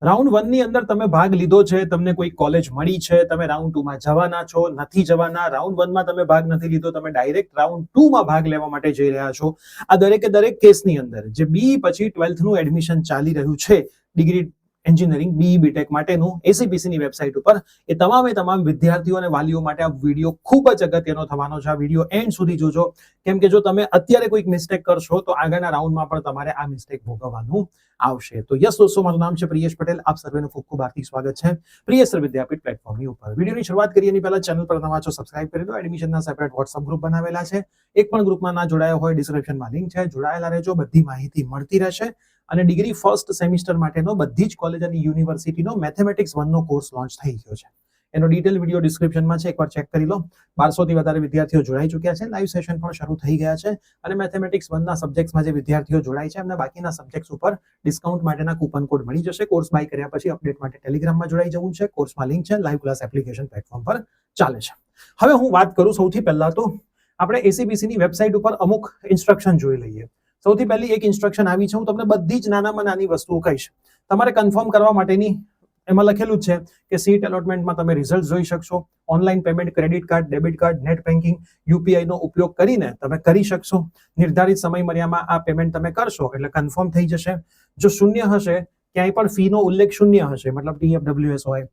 Round 1 ની અંદર તમે ભાગ લીધો છે, તમને કોઈ કોલેજ મળી છે, તમે રાઉન્ડ 2 માં જવાના છો, નથી જવાના, રાઉન્ડ 1 માં તમે ભાગ નથી લીધો, તમે ડાયરેક્ટ રાઉન્ડ 2 માં ભાગ લેવા માટે જઈ રહ્યા છો, આ દરેક કેસની અંદર જે બી પછી 12th નું એડમિશન ચાલી રહ્યું છે ડિગ્રી એન્જિનિયરિંગ બીઈ બીટેક માટેનું એસીપીસી ની વેબસાઇટ ઉપર, એ તમામ વિદ્યાર્થીઓ અને વાલીઓ માટે આ વિડીયો ખૂબ જ અગત્યનો થવાનો છે. આ વિડીયો એન્ડ સુધી જોજો, કેમ કે જો તમે અત્યારે કોઈક મિસ્ટેક કરશો તો આગળના રાઉન્ડમાં પણ તમારે આ મિસ્ટેક ભોગવવાનું આવશે. તો યસ દોસ્તો, મારું નામ છે પ્રિયેશ પટેલ, આપ સર્વેનું ખૂબ ખૂબ હાર્દિક સ્વાગત છે પ્રિયેશ વિદ્યાપીઠ પ્લેટફોર્મની ઉપર. વિડીયોની શરૂઆત કરીએ એની પહેલા ચેનલ પર નવા છો સબસ્ક્રાઇબ કરી દો. એડમિશનના સેપરેટ વોટ્સઅપ ગ્રુપ બનાવેલા છે, એક પણ ગ્રુપમાં ના જોડાયા હોય ડિસ્ક્રિપ્શનમાં લિંક છે, જોડાયેલા રહેજો, બધી માહિતી મળતી રહેશે. અને ડિગ્રી ફર્સ્ટ સેમિસ્ટર માટેનો બધી જ કોલેજ અને યુનિવર્સિટીનો મેથેમેટિક્સ 1 નો કોર્સ લોન્ચ થઈ ગયો છે. એનો ડિટેલ વિડીયો ડિસ્ક્રિપ્શનમાં છે, એકવાર ચેક કરી લો. 1200 થી વધારે વિદ્યાર્થીઓ જોડાઈ ચૂક્યા છે, લાઈવ સેશન પણ શરૂ થઈ ગયા છે અને મેથેમેટિક્સ 1 ના સબ્જેક્ટ્સમાં જે વિદ્યાર્થીઓ જોડાય છે એમને બાકીના સબ્જેક્ટ્સ ઉપર ડિસ્કાઉન્ટ માટેના કૂપન કોડ મળી જશે. કોર્સ બાય કર્યા પછી અપડેટ માટે ટેલિગ્રામમાં જોડાઈ જવું છે. કોર્સમાં લિંક છે, લાઈવ ક્લાસ એપ્લિકેશન પ્લેટફોર્મ પર ચાલે છે. હવે હું વાત કરું સૌથી પહેલા તો આપણે એસીપીસી ની વેબસાઇટ ઉપર અમુક ઇન્સ્ટ્રક્શન જોઈ લઈએ. સૌથી પહેલી એક ઇન્સ્ટ્રક્શન આવી છે, હું તમને બધી જ નાનામાં નાની વસ્તુઓ કહીશ. તમારે કન્ફર્મ કરવા માટેની એમાં લખેલું જ છે કે સીટ એલોટમેન્ટમાં તમે રિઝલ્ટ જોઈ શકશો, online payment, credit card, debit card, net banking, UPI નો ઉપયોગ કરીને તમે કરી શકશો. નિર્ધારિત સમય મર્યાદામાં આ પેમેન્ટ તમે કરશો એટલે કન્ફર્મ થઈ જશે. જો શૂન્ય હશે, ક્યાંય પણ ફી નો ઉલ્લેખ શૂન્ય હશે, મતલબ TFWS હોય,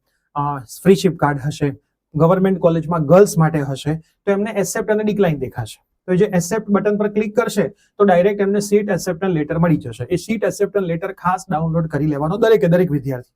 ફ્રી શિપ કાર્ડ હશે, ગવર્મેન્ટ કોલેજમાં ગર્લ્સ માટે હશે, તો એમને એક્સેપ્ટ અને ડિક્લાઇન દેખાશે. તો જે એક્સેપ્ટ બટન પર ક્લિક કરશે તો ડાયરેક્ટ એમને સીટ એક્સેપ્ટન્સ લેટર મળી જશે. એ સીટ એક્સેપ્ટન્સ લેટર ખાસ ડાઉનલોડ કરી લેવાનો દરેક વિદ્યાર્થી.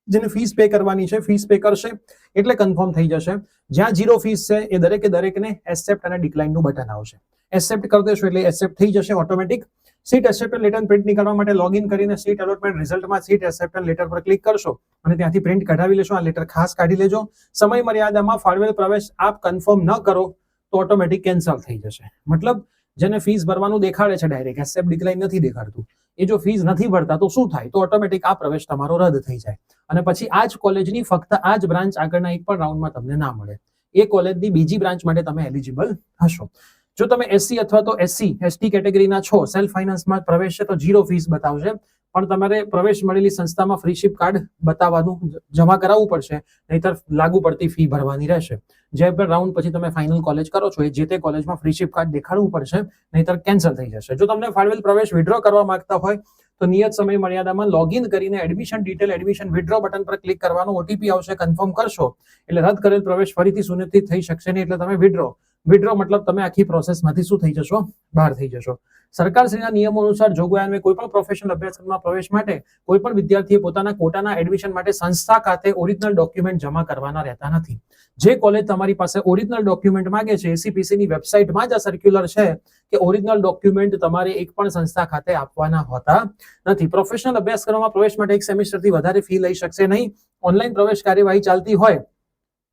જેને ફીસ પે કરવાની છે, ફીસ પે કરશે એટલે કન્ફર્મ થઈ જશે. જ્યાં 0 ફીસ છે એ દરેકને એક્સેપ્ટ અને ડિક્લાઇન નું બટન આવશે. એક્સેપ્ટ કરી દેશો એટલે એક્સેપ્ટ થઈ જશે automatic. Seat acceptance letter print નીકળવા માટે લોગિન કરીને સીટ એલોટમેન્ટ રિઝલ્ટમાં સીટ એક્સેપ્ટન્સ લેટર પર ક્લિક કરશો અને ત્યાંથી પ્રિન્ટ કઢાવી લેશો. આ લેટર ખાસ કાઢી લેજો. સમય મર્યાદામાં ફાળવેલ પ્રવેશ આપ કન્ફર્મ ન કરો તો ઓટોમેટિક કેન્સલ થઈ જશે. મતલબ જેને ફીસ ભરવાનું દેખાડે છે ડાયરેક્ટ એક્સેપ્ટ ડિક્લાઇન નથી દેખાડતું, એ જો ફીસ નથી ભરતા તો શું થાય? તો ઓટોમેટિક આ પ્રવેશ તમારો રદ થઈ જાય અને પછી આ જ કોલેજની ફક્ત આ જ બ્રાન્ચ આગળના એક પણ રાઉન્ડમાં તમને ના મળે. એ કોલેજની બીજી બ્રાન્ચ માટે તમે એલિજિબલ હશો. જો તમે એસસી અથવા તો એસટી કેટેગરીના છો, સેલ્ફ ફાઇનાન્સમાં પ્રવેશ છે તો 0 ફીસ બતાવશે, પણ તમારે પ્રવેશ મળેલી સંસ્થામાં ફ્રી શિપ કાર્ડ બતાવવાનું જમા કરાવવું પડશે, નહીતર લાગુ પડતી ફી ભરવાની રહેશે. જે પણ રાઉન્ડ પછી તમે ફાઇનલ કોલેજ કરો છો એ જે તે કોલેજમાં ફ્રી શિપ કાર્ડ દેખાડવું પડશે, નહીતર કેન્સલ થઈ જશે. જો તમને ફાળવેલ પ્રવેશ વિડ્રો કરવા માંગતા હોય તો નિયત સમય મર્યાદામાં લોગિન કરીને admission detail, admission withdraw button પર ક્લિક કરવાનો, ઓટીપી આવશે, કન્ફર્મ કરશો એટલે રદ કરેલ પ્રવેશ ફરીથી સુનિશ્ચિત થઈ શકશે નહીં, એટલે તમે વિડ્રો મતલબ તમે આખી પ્રોસેસમાંથી શું થઈ જશો? બહાર થઈ જશો. સરકારશ્રીના નિયમો અનુસાર જોગવાઈ અન્વયે કોઈ પણ પ્રોફેશનલ અભ્યાસક્રમમાં પ્રવેશ માટે કોઈ પણ વિદ્યાર્થીએ પોતાના કોટાના એડમિશન માટે સંસ્થા ખાતે ઓરિજિનલ ડોક્યુમેન્ટ જમા કરવાના રહેતા નથી. જે કોલેજ તમારી પાસે ઓરિજિનલ ડોક્યુમેન્ટ માંગે છે, એસીપીસી ની વેબસાઇટમાં જ આ સર્ક્યુલર છે કે ઓરિજિનલ ડોક્યુમેન્ટ તમારે એક પણ સંસ્થા ખાતે આપવાના હોતા નથી. પ્રોફેશનલ અભ્યાસક્રમમાં પ્રવેશ માટે એક સેમિસ્ટરથી વધારે ફી લઈ શકશે નહીં. ઓનલાઈન પ્રવેશ કાર્યવાહી ચાલતી હોય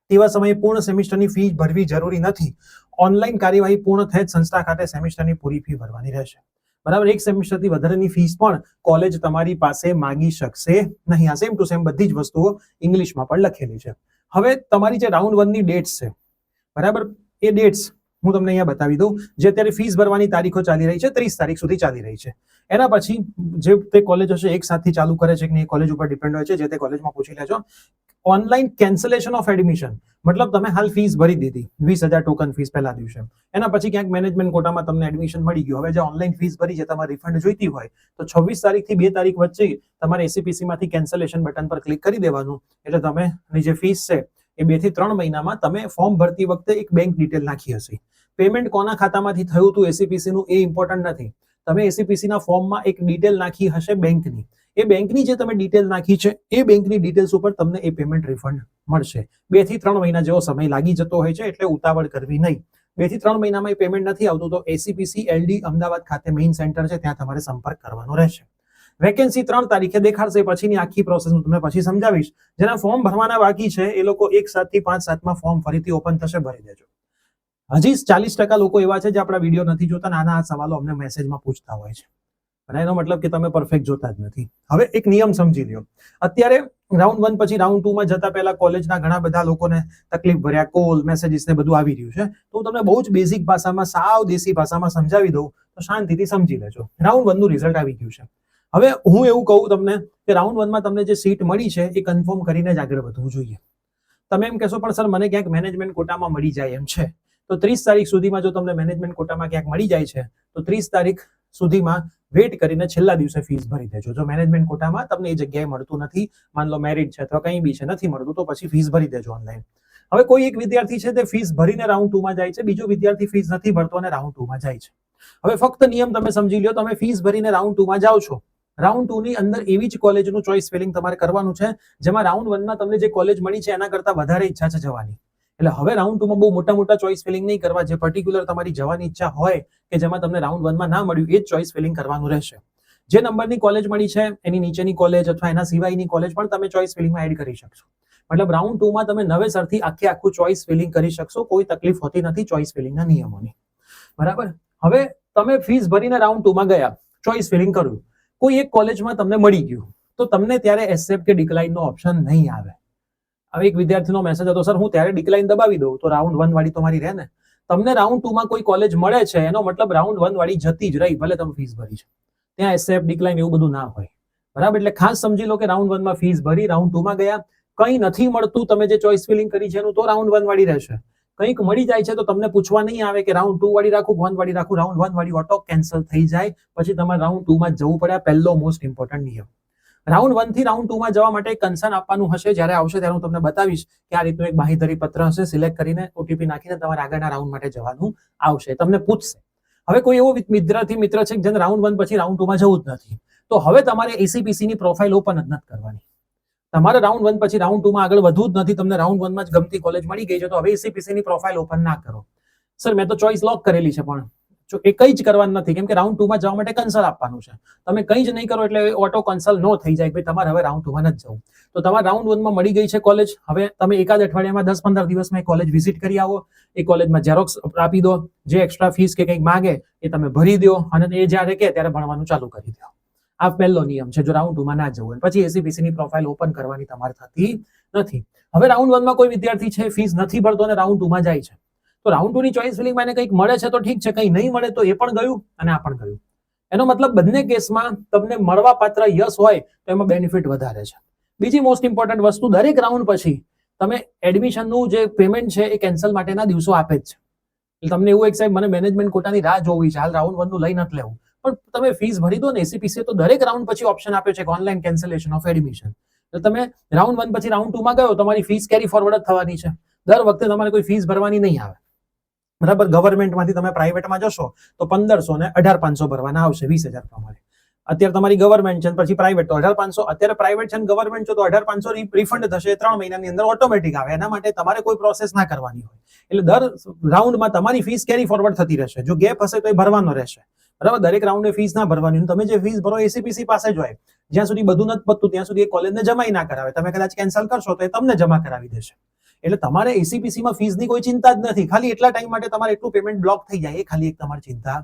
તેવા સમયે પૂર્ણ સેમિસ્ટરની ફી ભરવી જરૂરી નથી. ઓનલાઈન કાર્યવાહી પૂર્ણ થઈ સંસ્થા ખાતે સેમિસ્ટરની પૂરી ફી ભરવાની રહેશે. બરાબર, એક સેમિસ્ટરથી વધારેની ફીસ પણ કોલેજ તમારી પાસે માંગી શકશે નહીં. આ સેમ ટુ સેમ બધી જ વસ્તુઓ ઇંગ્લિશમાં પણ લખેલી છે. હવે તમારી જે રાઉન્ડ 1 ની ડેટ્સ છે, બરાબર, એ ડેટ્સ હું તમને અહીંયા બતાવી દઉં. જે અત્યારે ફીસ ભરવાની તારીખો ચાલી રહી છે 30 તારીખ સુધી ચાલી રહી છે. એના પછી જે તે કોલેજ હશે એક સાથથી ચાલુ કરે છે કે નહીં, કોલેજ ઉપર ડિપેન્ડ હોય છે, જે તે કોલેજમાં પૂછી લેજો. ઓનલાઈન કેન્સલેશન ઓફ એડમિશન, મતલબ તમે હાલ ફીસ ભરી દીધી 20,000 ટોકન ફીસ પહેલા દિવસે, એના પછી ક્યાંક મેનેજમેન્ટ કોટામાં તમને એડમિશન મળી ગયું, હવે જે ઓનલાઈન ફીસ ભરી છે તમારે રિફંડ જોઈતી હોય તો 26 તારીખથી 2 તારીખ વચ્ચે તમારે એસીપીસી માંથી કેન્સલેશન બટન પર ક્લિક કરી દેવાનું, એટલે તમે જે ફીસ છે એ 2 થી 3 મહિનામાં તમે ફોર્મ ભરતી વખતે એક બેંક ડિટેલ નાખી હશે. પેમેન્ટ કોના ખાતામાંથી થયું હતું એસીપીસી નું એ ઇમ્પોર્ટન્ટ નથી. તમે એસીપીસી ના ફોર્મમાં એક ડિટેલ નાખી હશે બેંકની, એ બેંકની જે તમે ડિટેલ નાખી છે એ બેંકની ડિટેલ્સ ઉપર તમને એ પેમેન્ટ રિફંડ મળશે. 2 થી 3 મહિના જેવો સમય લાગી જતો હોય છે, એટલે ઉતાવળ કરવી નહીં. 2 થી 3 મહિનામાં એ પેમેન્ટ નથી આવતું તો એસીપીસી LD અમદાવાદ ખાતે મેઇન સેન્ટર છે, ત્યાં તમારે સંપર્ક કરવાનો રહેશે. વેકેન્સી 3 તારીખે દેખાડશે, પછીની આખી પ્રોસેસ હું તમને પછી સમજાવીશ. જેના ફોર્મ ભરવાના બાકી છે એ લોકો 1/7 થી 5/7 ફોર્મ ફરીથી ઓપન થશે, ભરી દેજો. હજી 40% લોકો એવા છે જે આપણા વિડીયો નથી જોતા, નાના સવાલો અમને મેસેજમાં પૂછતા હોય છે, અને એનો મતલબ કે તમે પરફેક્ટ જોતા જ નથી. હવે એક નિયમ સમજી લ્યો. અત્યારે રાઉન્ડ 1 પછી રાઉન્ડ 2 માં જતા પહેલા કોલેજના ઘણા બધા લોકોને તકલીફ ભર્યા કોલ, મેસેજીસ ને બધું આવી રહ્યું છે, તો હું તમને બહુ જ બેઝિક ભાષામાં, સાવ દેશી ભાષામાં સમજાવી દઉં તો શાંતિથી સમજી લેજો. રાઉન્ડ 1 નું રિઝલ્ટ આવી ગયું છે. હવે હું એવું કહું તમને કે રાઉન્ડ 1 માં તમને જે સીટ મળી છે એ કન્ફર્મ કરીને જ આગળ વધવું જોઈએ. તમે એમ કહેશો પણ સર મને ક્યાંક મેનેજમેન્ટ કોટામાં મળી જાય એમ છે, તો 30 તારીખ સુધીમાં જો તમને મેનેજમેન્ટ કોટામાં ક્યાંક મળી જાય છે તો 30 તારીખ સુધીમાં વેટ કરીને છેલ્લા દિવસે ફીસ ભરી દેજો. જો મેનેજમેન્ટ કોટામાં તમને એ જગ્યાએ મળતું નથી, માન લો મેરિટ છે અથવા કંઈ બી છે, નથી મળતું, તો પછી ફીસ ભરી દેજો ઓનલાઈન. હવે કોઈ એક વિદ્યાર્થી છે તે ફીસ ભરીને રાઉન્ડ 2 માં જાય છે, બીજો વિદ્યાર્થી ફીસ નથી ભરતો અને રાઉન્ડ 2 માં જાય છે. હવે ફક્ત નિયમ તમે સમજી લો, તમે ફીસ ભરીને રાઉન્ડ 2 માં જાઓ છો, રાઉન્ડ 2 ની અંદર એવી જ કોલેજનું ચોઇસ ફિલિંગ તમારે કરવાનું છે જેમાં રાઉન્ડ 1 માં તમને જે કોલેજ મળી છે એના કરતા વધારે ઈચ્છા છે જવાની. એટલે હવે રાઉન્ડ 2 માં બહુ મોટા મોટા ચોઇસ ફિલિંગ નહીં કરવા, જે પર્ટિક્યુલર તમારી જવાની ઈચ્છા હોય કે જેમાં તમને રાઉન્ડ 1 માં ના મળ્યું એ જ ચોઇસ ફિલિંગ કરવાનું રહેશે. જે નંબરની કોલેજ મળી છે એની નીચેની કોલેજ અથવા એના સિવાયની કોલેજ પણ તમે ચોઇસ ફિલિંગમાં એડ કરી શકશો. મતલબ રાઉન્ડ 2 માં તમે નવેસરથી આખું ચોઇસ ફિલિંગ કરી શકશો, કોઈ તકલીફ હોતી નથી ચોઇસ ફિલિંગના નિયમોની. બરાબર. હવે તમે ફીસ ભરીને રાઉન્ડ 2 માં ગયા, ચોઇસ ફિલિંગ કર્યું, કોઈ એક કોલેજમાં તમને મળી ગયું, તો તમને ત્યારે એક્સેપ્ટ કે ડિક્લાઇન નો ઓપ્શન નહીં આવે. હવે એક વિદ્યાર્થીનો મેસેજ હતો, સર હું ત્યારે ડિક્લાઇન દબાવી દઉં તો રાઉન્ડ 1 વાળી તો મારી રહે ને. તમને રાઉન્ડ 2 માં કોઈ કોલેજ મળે છે એનો મતલબ રાઉન્ડ 1 વાળી જતી જ રહી, ભલે તમે ફીસ ભરી છે. ત્યાં એક્સેપ્ટ ડિક્લાઇન એવું બધું ના હોય. બરાબર. એટલે ખાસ સમજી લો કે રાઉન્ડ 1 માં ફીસ ભરી, રાઉન્ડ 2 માં ગયા, કંઈ નથી મળતું, તમે જે ચોઇસ ફિલિંગ કરી છે એનું, તો રાઉન્ડ 1 વાળી રહેશે. કંઈક મળી જાય છે તો તમને પૂછવા નહીં આવે કે રાઉન્ડ 2 વાળી રાખું, 1 વાળી રાખું. રાઉન્ડ 1 વાળી ઓટો કેન્સલ થઈ જાય, પછી તમારે રાઉન્ડ 2 માં જવું પડે. પહેલો મોસ્ટ ઇમ્પોર્ટન્ટ નિયમ. રાઉન્ડ 1 થી રાઉન્ડ 2 માં જવા માટે કન્સર્ન આપવાનું હશે, જ્યારે આવશે ત્યારે હું તમને બતાવીશ કે આ રીતનું એક બાંહેધરી પત્ર હશે, સિલેક્ટ કરીને ઓટીપી નાખીને તમારે આગળના રાઉન્ડ માટે જવાનું આવશે. તમને પૂછશે. હવે કોઈ એવો મિત્ર છે જેને રાઉન્ડ 1 પછી રાઉન્ડ 2 માં જવું જ નથી, તો હવે તમારે એસીપીસી ની પ્રોફાઇલ ઓપન જ નથી કરવાની. તમારે રાઉન્ડ 1 પછી રાઉન્ડ 2 માં આગળ વધવું જ નથી. તમને રાઉન્ડ 1 માં જ ગમતી કોલેજ મળી ગઈ છે તો હવે એસીપીસી ની પ્રોફાઇલ ઓપન ના કરો. સર મેં તો ચોઇસ લોક કરેલી છે, પણ એ કંઈ જ કરવાનું નથી, કેમ કે રાઉન્ડ 2 માં જવા માટે કન્સલ આપવાનું છે. તમે કંઈ જ નહીં કરો એટલે ઓટો કન્સલ નો થઈ જાય કે તમારે હવે રાઉન્ડ 2 માં નથી જવું. તો તમારે રાઉન્ડ 1 માં મળી ગઈ છે કોલેજ, હવે તમે એકાદ અઠવાડિયામાં 10-15 દિવસમાં એ કોલેજ વિઝિટ કરી આવો, એ કોલેજમાં ઝેરોક્સ આપી દો, જે એક્સ્ટ્રા ફીસ કે કંઈક માંગે એ તમે ભરી દો અને એ જ્યારે કે ત્યારે ભણવાનું ચાલુ કરી દો. આ પહેલો નિયમ છે જો રાઉન્ડ 2 માં ના જવું. પછી એસીપીસી ની પ્રોફાઇલ ઓપન કરવાની તમારે થતી નથી. હવે રાઉન્ડ 1 માં કોઈ વિદ્યાર્થી છે ફીસ નથી ભરતો અને રાઉન્ડ 2 માં જાય છે, તો રાઉન્ડ 2 ની ચોઇસ ફિલિંગમાં એને કંઈક મળે છે તો ઠીક છે, કંઈ નહીં મળે તો એ પણ ગયું અને આ પણ ગયું. એનો મતલબ બંને કેસમાં તમને મળવા પાત્ર યસ હોય તો એમાં બેનિફિટ વધારે છે. બીજી મોસ્ટ ઇમ્પોર્ટન્ટ વસ્તુ, દરેક રાઉન્ડ પછી તમે એડમિશનનું જે પેમેન્ટ છે એ કેન્સલ માટેના દિવસો આપે જ છે. એટલે તમને એવું એક સાહેબ મને મેનેજમેન્ટ કોટાની રાહ જોવી છે, હાલ રાઉન્ડ 1 નું લઈ નથી લેવું, પણ તમે ફીસ ભરી દો ને એસીપીસી, તો દરેક રાઉન્ડ પછી ઓપ્શન આપ્યો છે કે ઓનલાઈન કેન્સલેશન ઓફ એડમિશન. એટલે તમે રાઉન્ડ 1 પછી રાઉન્ડ 2 માં ગયો, તમારી ફીસ કેરી ફોરવર્ડ જ થવાની છે. દર વખતે તમારે કોઈ ફીસ ભરવાની નહીં આવે. બરાબર. ગવર્મેન્ટમાંથી તમે પ્રાઇવેટમાં જશો તો 1500 ને 18500 ભરવાના આવશે 20000 પ્રમાણે. અત્યારે તમારી ગવર્મેન્ટ છે પછી પ્રાઇવેટ તો 18500. અત્યારે પ્રાઇવેટ છે ને ગવર્મેન્ટ છે તો 18500 રિફંડ થશે 3 મહિનાની અંદર ઓટોમેટિક આવે. એના માટે તમારે કોઈ પ્રોસેસ ના કરવાની હોય. એટલે દર રાઉન્ડમાં તમારી ફીસ કેરી ફોરવર્ડ થતી રહેશે. જો ગેપ હશે તો એ ભરવાનો રહેશે. બરાબર. દરેક રાઉન્ડે ફીસ ના ભરવાની. તમે જે ફીસ ભરો એસીપીસી પાસે જ હોય. જ્યાં સુધી બધું નથી પતતું ત્યાં સુધી એ કોલેજને જમાઈ ના કરાવે. તમે કદાચ કેન્સલ કરશો તો એ તમને જમા કરાવી દેશે. એટલે તમારે એસીપીસી માં ફીસની કોઈ ચિંતા જ નથી. ખાલી એટલા ટાઈમ માટે તમારે એટલું પેમેન્ટ બ્લોક થઈ જાય, એ ખાલી એક તમારી ચિંતા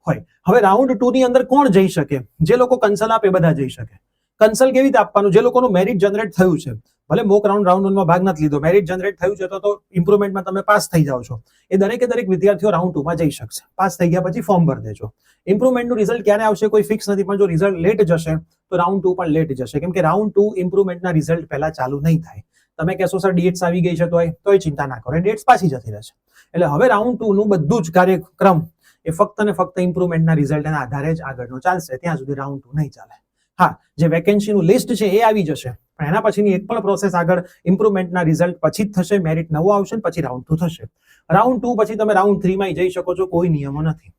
હોય. હવે રાઉન્ડ 2 ની અંદર કોણ જઈ શકે? જે લોકો કન્સલ આપે બધા જઈ શકે. કન્સલ કેવી રીતે આપવાનું? જે લોકોનું મેરિટ જનરેટ થયું છે, ભલે મોક રાઉન્ડ 1 માં ભાગ નથી લીધો, મેરિટ જનરેટ થયું છે તો ઇમ્પ્રુવમેન્ટમાં તમે પાસ થઈ જાઓ છો, એ દરેકે દરેક વિદ્યાર્થીઓ રાઉન્ડ 2 માં જઈ શકશે. પાસ થઈ ગયા પછી ફોર્મ ભરી દેજો. ઇમ્પ્રુવમેન્ટનું રિઝલ્ટ ક્યારે આવશે કોઈ ફિક્સ નથી, પણ જો રિઝલ્ટ લેટ જશે તો રાઉન્ડ 2 પણ લેટ જશે, કેમ કે રાઉન્ડ 2 ઇમ્પ્રુવમેન્ટના રિઝલ્ટ પહેલા ચાલુ નહીં થાય. તમે કહેશો સર ડેટ્સ આવી ગઈ છે તોય ચિંતા ના કરો, ડેટ્સ પાછી જતી રહેશે. એટલે હવે રાઉન્ડ 2 નું બધું જ કાર્યક્રમ એ ફક્ત ને ફક્ત ઇમ્પ્રુવમેન્ટના રિઝલ્ટના આધારે જ આગળનો ચાલશે. ત્યાં સુધી રાઉન્ડ 2 નહીં ચાલે. હા, જે વેકેન્સીનું લિસ્ટ છે એ આવી જશે, પણ એના પછીની એક પણ પ્રોસેસ આગળ ઇમ્પ્રુવમેન્ટના રિઝલ્ટ પછી જ થશે. મેરિટ નવો આવશે પછી રાઉન્ડ 2 થશે. રાઉન્ડ 2 પછી તમે રાઉન્ડ 3 માં જઈ શકો છો, કોઈ નિયમો નથી.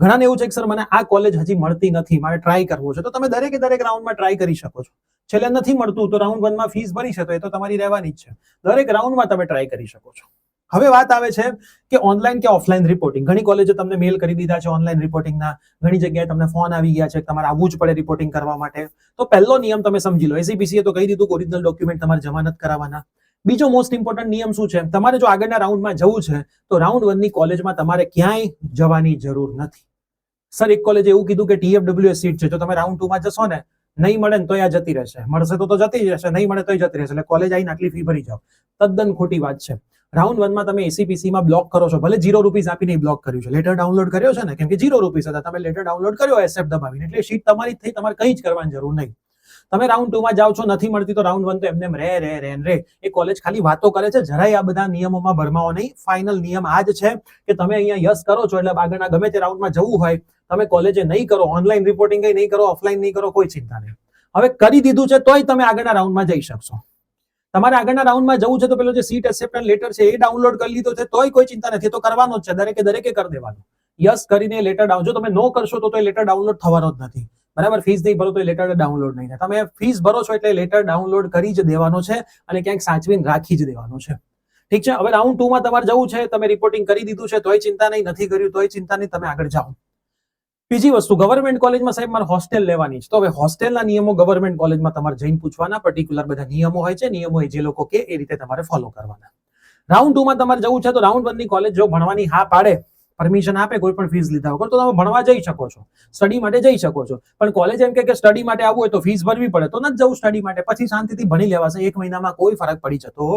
ઘણાને એવું છે કે સર મને આ કોલેજ હજી મળતી નથી, મારે ટ્રાય કરવો છે, તો તમે દરેકે દરેક રાઉન્ડમાં ટ્રાય કરી શકો છો. છેલ્લે નથી મળતું તો રાઉન્ડ 1 માં ફીસ ભરી છે તો એ તો તમારી રહેવાની જ છે. દરેક રાઉન્ડમાં તમે ટ્રાય કરી શકો છો. હવે વાત આવે છે કે ઓનલાઈન કે ઓફલાઈન રિપોર્ટિંગ. ઘણી કોલેજે તમને મેલ કરી દીધા છે ઓનલાઈન રિપોર્ટિંગના, ઘણી જગ્યાએ તમને ફોન આવી ગયા છે કે તમારે આવવું જ પડે રિપોર્ટિંગ કરવા માટે. તો પહેલો નિયમ તમે સમજી લો, એસીપીસીએ તો કહી દીધું કે ઓરિજિનલ ડોક્યુમેન્ટ તમારે જમા નથી કરાવવાના. બીજો મોસ્ટ ઇમ્પોર્ટન્ટ નિયમ શું છે? તમારે જો આગળના રાઉન્ડમાં જવું છે તો રાઉન્ડ 1 ની કોલેજમાં તમારે ક્યાંય જવાની જરૂર નથી. સર એક કોલેજે એવું કીધું કે TFWS સીટ છે, જો તમે રાઉન્ડ 2 માં જશો ને, નહીં મળે ને તો આ જતી રહેશે, મળશે તો જતી રહેશે, નહીં મળે તો જતી રહેશે. એટલે કોલેજ આવીને આટલી ફી ભરી જાઓ, તદ્દન ખોટી વાત છે. રાઉન્ડ 1 માં તમે એસીપીસી માં બ્લોક કરો છો, ભલે ₹0 આપીને બ્લોક કર્યું છે, લેટર ડાઉનલોડ કર્યો છે ને, કેમ કે ₹0 હતા, તમે લેટર ડાઉનલોડ કર્યો એક્સેપ્ટ દબાવીને, એટલે શીટ તમારી થઈ, તમારે કંઈ જ કરવાની જરૂર નહીં. તમે રાઉન્ડ 2 માં જાઓ છો, નથી મળતી તો રાઉન્ડ 1 તો એમને રે. એ કોલેજ ખાલી વાતો કરે છે, જરાય આ બધા નિયમોમાં ભરમાવો નહીં. ફાઇનલ નિયમ આ જ છે કે તમે અહીંયા યસ કરો છો એટલે આગળના ગમે તે રાઉન્ડમાં જવું હોય, તમે કોલેજે નહીં કરો, ઓનલાઈન રિપોર્ટિંગ નહીં કરો, ઓફલાઈન નહીં કરો, કોઈ ચિંતા નહીં. હવે કરી દીધું છે તોય તમે આગળના રાઉન્ડમાં જઈ શકશો. તમારે આગળના રાઉન્ડમાં જવું છે તો પેલો જે સીટ એક્સેપ્ટન્સ લેટર છે એ ડાઉનલોડ કરી લીધો છે તોય કોઈ ચિંતા નથી, તો કરવાનો જ છે, દરેકે કરી દેવાનો. યસ કરીને લેટર ડાઉન, જો તમે નો કરશો તો એ લેટર ડાઉનલોડ થવાનો જ નથી. બરાબર, ફીસ નહીં ભરો તો એ લેટર ડાઉનલોડ નહીં થાય. તમે ફીસ ભરો છો એટલે લેટર ડાઉનલોડ કરી જ દેવાનો છે અને ક્યાંક સાચવીને રાખી જ દેવાનો છે. ઠીક છે. હવે રાઉન્ડ 2 માં તમારે જવું છે, તમે રિપોર્ટિંગ કરી દીધું છે તોય ચિંતા નહીં, નથી કર્યું તોય ચિંતા નહીં, તમે આગળ જાઓ. બીજી વસ્તુ, ગવર્મેન્ટ કોલેજમાં સાહેબ મારે હોસ્ટેલ લેવાની છે, તો હવે હોસ્ટેલના નિયમો ગવર્મેન્ટ કોલેજમાં તમારે જઈને પૂછવાના. પર્ટિક્યુલર બધા નિયમો હોય છે, નિયમો જે લોકો કે એ રીતે તમારે ફોલો કરવાના. રાઉન્ડ 2 માં તમારે જવું છે તો રાઉન્ડ 1 ની કોલેજ જો ભણવાની હા પાડે, પરમિશન આપે, કોઈ પણ ફીસ લીધા વગર, તો તમે ભણવા જઈ શકો છો, સ્ટડી માટે જઈ શકો છો. પણ કોલેજ એમ કે સ્ટડી માટે આવવું હોય તો ફીસ ભરવી પડે, તો નથી જવું સ્ટડી માટે, પછી શાંતિથી ભણી લેવાશે. 1 મહિનામાં કોઈ ફરક પડી જતો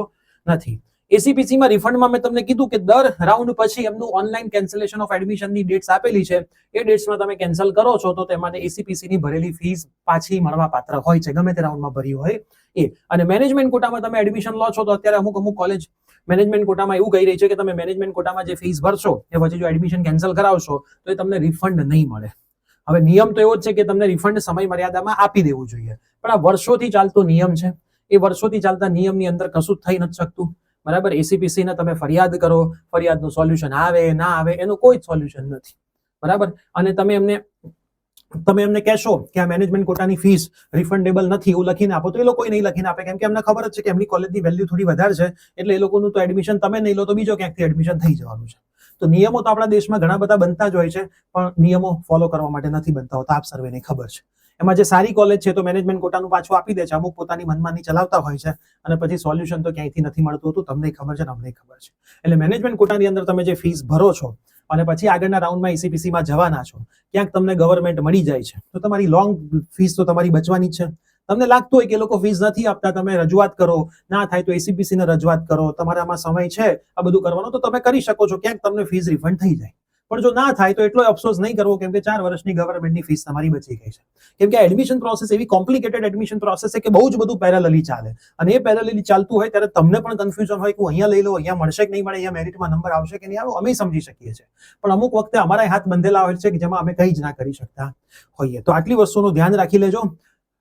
નથી. એસીપીસી માં રિફંડમાં મેં તમને કીધું કે દર રાઉન્ડ પછી એમનું ઓનલાઈન કેન્સલેશન ઓફ એડમિશનની ડેટ્સ આપેલી છે, એ ડેટ્સમાં તમે કેન્સલ કરો છો તો તેમાં એસીપીસી ની ભરેલી ફીસ પાછી મળવા પાત્ર હોય છે, ગમે તે રાઉન્ડમાં ભરી હોય એ. અને મેનેજમેન્ટ કોટામાં તમે એડમિશન લો છો તો અત્યારે અમુક કોલેજ મેનેજમેન્ટ કોટામાં એવું કહી રહી છે કે તમે મેનેજમેન્ટ કોટામાં જે ફીસ ભરશો એ પછી જો એડમિશન કેન્સલ કરાવશો તો એ તમને રિફંડ નહીં મળે. હવે નિયમ તો એવો જ છે કે તમને રિફંડ સમય મર્યાદામાં આપી દેવું જોઈએ, પણ આ વર્ષોથી ચાલતો નિયમ છે. એ વર્ષોથી ચાલતા નિયમની અંદર કશું થઈ નથી શકતું. બરાબર, એસીપીસી ને તમે ફરિયાદ કરો, ફરિયાદનું સોલ્યુશન આવે ના આવે એનું કોઈ જ સોલ્યુશન નથી. બરાબર, અને તમે એમને કહેશો કે આ મેનેજમેન્ટ કોટાની ફીસ રિફંડેબલ નથી એવું લખીને આપો તો એ લોકો નહીં લખીને આપે, કેમ કે એમને ખબર જ છે કે એમની કોલેજની વેલ્યુ થોડી વધારે છે, એટલે એ લોકોનું તો એડમિશન તમે નહીં લો તો બીજો ક્યાંકથી એડમિશન થઈ જવાનું છે. તો નિયમો તો આપણા દેશમાં ઘણા બધા બનતા જ હોય છે, પણ નિયમો ફોલો કરવા માટે નથી બનતા હોતા, આપ સર્વેને ખબર છે. એમાં જે સારી કોલેજ છે તો મેનેજમેન્ટ કોટાનું પાછું આપી દે છે, અમુક પોતાની મનમાની ચલાવતા હોય છે અને પછી સોલ્યુશન તો ક્યાંયથી નથી મળતું હતું. તમને ખબર છે ને અમને ખબર છે. એટલે મેનેજમેન્ટ કોટાની અંદર તમે જે ફીસ ભરો છો અને પછી આગળના રાઉન્ડમાં એસીપીસી માં જવાના છો, ક્યાંક તમને ગવર્મેન્ટ મળી જાય છે તો તમારી લોંગ ફીસ તો તમારી બચવાની જ છે. તમને લાગતું હોય કે લોકો ફીસ નથી આપતા, તમે રજૂઆત કરો, ના થાય તો એસીપીસી ને રજૂઆત કરો, તમારામાં સમય છે આ બધું કરવાનો તો તમે કરી શકો છો, ક્યાંક તમને ફીસ રિફંડ થઈ જાય. પણ જો ના થાય તો એટલો અફસોસ નહીં કરવો, કેમ કે 4 વર્ષની ગવર્મેન્ટની ફીસ તમારી બચી ગઈ છે. કેમ કે એડમિશન પ્રોસેસ એવી કોમ્પ્લિકેટેડ એડમિશન પ્રોસેસ છે કે બહુ જ બધું પેરેલલી ચાલે, અને એ પેરેલલી ચાલતું હોય ત્યારે તમને પણ કન્ફ્યુઝન હોય કે હું અહીંયા લઈ લઉં, અહીંયા મળશે કે નહીં મળે, અહીંયા મેરિટમાં નંબર આવશે કે નહીં આવે, અમે સમજી શકીએ છીએ. પણ અમુક વખતે અમારા હાથ બંધેલા હોય છે કે જેમાં અમે કંઈ જ ના કરી શકતા હોઈએ. તો આટલી વસ્તુનું ધ્યાન રાખી લેજો.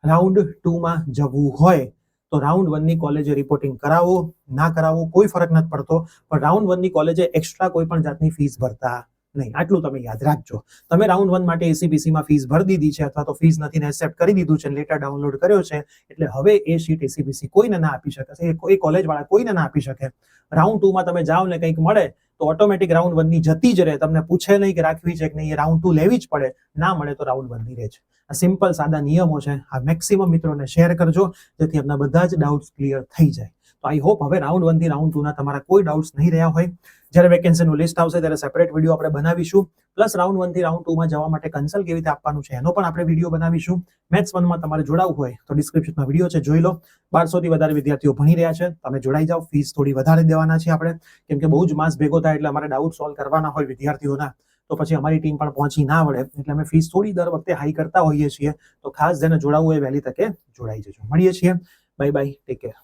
રાઉન્ડ 2 માં જવું હોય તો રાઉન્ડ 1 ની કોલેજે રિપોર્ટિંગ કરાવો, ના કરાવો કોઈ ફરક નથી પડતો, પણ રાઉન્ડ 1 ની કોલેજે એક્સ્ટ્રા કોઈ પણ જાતની ફીસ ભરતા નહીં, આટલું તમે યાદ રાખજો. તમે રાઉન્ડ 1 માટે એસીપીસી માં ફીસ ભરી દીધી છે અથવા તો ફીસ નથી ને એક્સેપ્ટ કરી દીધું છે, લેટર ડાઉનલોડ કર્યો છે, એટલે હવે એ શીટ એસીપીસી કોઈને ના આપી શકે, એ કોલેજ વાળા કોઈને ના આપી શકે. રાઉન્ડ 2 માં તમે જાઓ ને કંઈક મળે તો ઓટોમેટિક રાઉન્ડ 1 ની જતી જ રહે, તમને પૂછે નહીં કે રાખવી છે કે નહીં, એ રાઉન્ડ 2 લેવી જ પડે, ના મળે તો રાઉન્ડ 1 ની રહે છે. આ સિમ્પલ સાદા નિયમો છે. આ મેક્સિમમ મિત્રોને શેર કરજો જેથી એમના બધા જ ડાઉટ્સ ક્લિયર થઈ જાય. તો આઈ હોપ હવે રાઉન્ડ 1 થી રાઉન્ડ 2 ના તમારા કોઈ ડાઉટ્સ નહીં રહ્યા હોય. જ્યારે વેકેન્સીનું લિસ્ટ આવશે ત્યારે સેપરેટ વિડીયો આપણે બનાવીશું, પ્લસ રાઉન્ડ 1 થી રાઉન્ડ 2 માં જવા માટે કન્સલ્ટ કેવી રીતે આપવાનું છે એનો પણ આપણે વિડીયો બનાવીશું. મેથ્સ 1 માં તમારે જોડાવું હોય તો ડિસ્ક્રિપ્શનમાં વિડીયો છે, જોઈ લો. 1200 થી વધારે વિદ્યાર્થીઓ ભણી રહ્યા છે, તમે જોડાઈ જાઓ. ફીસ થોડી વધારે દેવાના છે આપણે, કેમ કે બહુ જ માસ ભેગો થાય એટલે અમારે ડાઉટ સોલ્વ કરવાના હોય વિદ્યાર્થીઓના, તો પછી અમારી ટીમ પણ પહોંચી ના વળે, એટલે અમે ફીસ થોડી દર વખતે હાઈ કરતા હોઈએ છીએ. તો ખાસ જેને જોડાવવું હોય વહેલી તકે જોડાઈ જજો. મળીએ છીએ. Bye bye, take care.